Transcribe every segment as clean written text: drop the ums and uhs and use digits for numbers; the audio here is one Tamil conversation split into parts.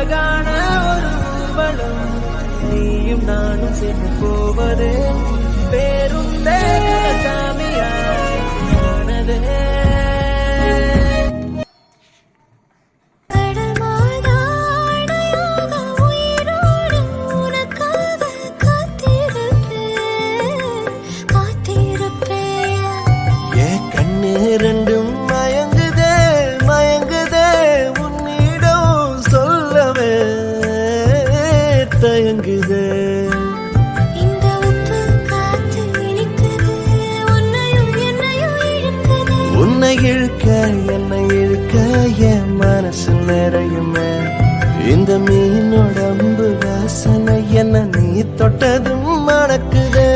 அழகான ஒரு ஊர்வலம் நீயும் நானும் சேர்ந்து போவது பேருந்தே சாமியாய் ஆனதே. ரெண்டும் மயங்குதே மயங்குதே உன்னிடம் சொல்லவே தயங்குதே. இந்த உப்பு காத்து இனிக்குது உன்னையும் என்னையும் இழுக்குது. உன்னை இழுக்க என்னை இழுக்க என் மனசு நிறையுமே. இந்த மீனோட அம்பு வாசனை என்ன நீ தொட்டதும் மணக்குதே.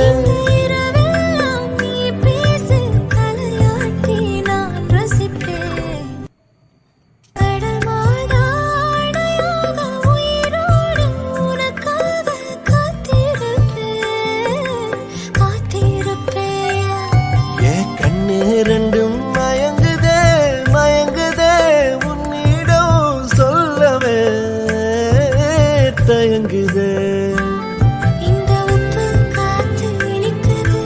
ரெண்டும் மயங்குதே மயங்குதே உன்னிடம் சொல்லவே தயங்குதே. இந்த உப்பு காத்து இனிக்குது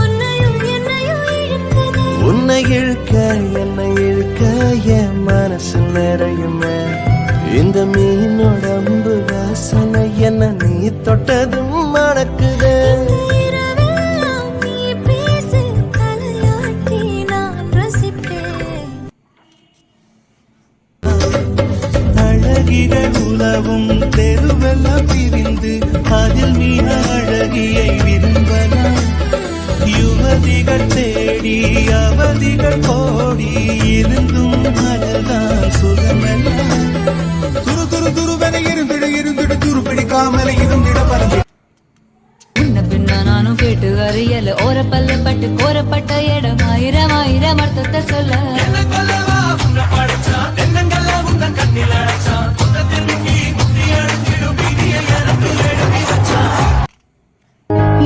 உன்னையும் என்னையும் இழுக்குது. உன்னை இழுக்க என்னை இழுக்க என் மனசு நிறையுமே. இந்த மீனோட அம்பு வாசனை என்ன நீ தொட்டதும் மணக்குதே. உலவும் தெருவெல்லாம் பிரிந்து அதில் மீன அழகியை விரும்பலாம். யுவதிகள் தேடி அவதிகள் கோடி இருந்தும் மலர்தான் சுகமெல்லாம். துரு துரு துருவென இருந்திட இருந்திட துரு பிடிக்காமல இருந்திட பறந்து பின்ன நானும் கேட்டு அறியல ஓரப்பல்ல பட்டு கோரப்பட்ட இடம் ஆயிரம் ஆயிரம் அர்த்தத்தை சொல்ல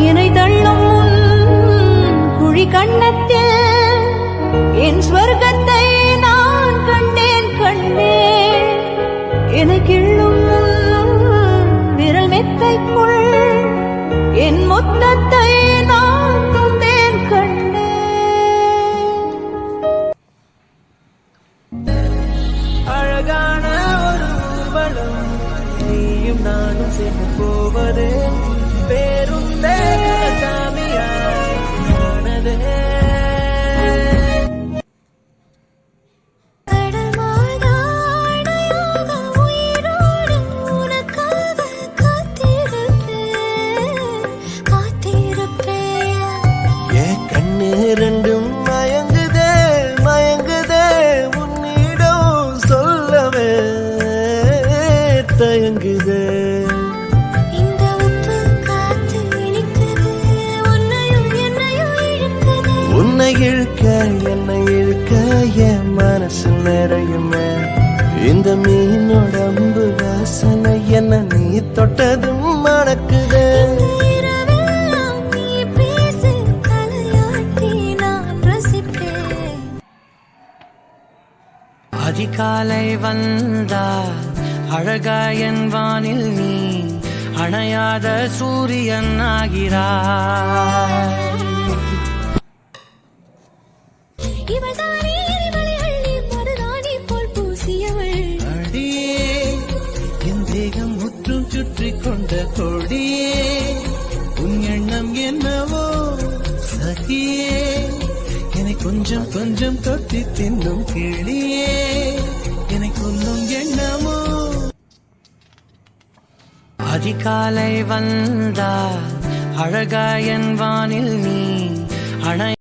என்னை தள்ளும் குழி கண்ணத்தில் என் ஸ்வர்க்கத்தை நான் கண்டேன் கண்டேன். என்னை கிள்ளும் விரல் மெத்தைக்குள் என் மொத்தத்தை நான் கொண்டேன் கண்டேன். அழகான ஒரு ஊர்வலம் நீயும் நானும் சேர்ந்து போவது பேருந்தே சாமியாய் ஆனதே. ரெண்டும் மயங்குதே மயங்குதே உன்னிடம் சொல்லவே தயங்குதே. இந்த உப்பு காத்து இனிக்குது உன்னையும் என்னையும் இழுக்குது. உன்னை இழுக்க என்னை இழுக்க என் மனசு நிறையுமே. இந்த மீனோட அம்பு வாசனை என்ன நீ தொட்டதும் மணக்குதே. அதிகாலை வந்தால் அழகாயன் வானில் நீ அணையாத சூரியன் ஆகிறாய். அடியே என் தேகம் முற்றும் சுற்றி கொண்ட கொடியே உன் எண்ணம் என்னவோ சகியே. என்னை கொஞ்சம் கொஞ்சம் தொட்டி தின்னும் கிளியே என்னை கொல்லும் எண்ணமோ. அதிகாலை வந்தால் அழகாயன் வானில் நீ அணை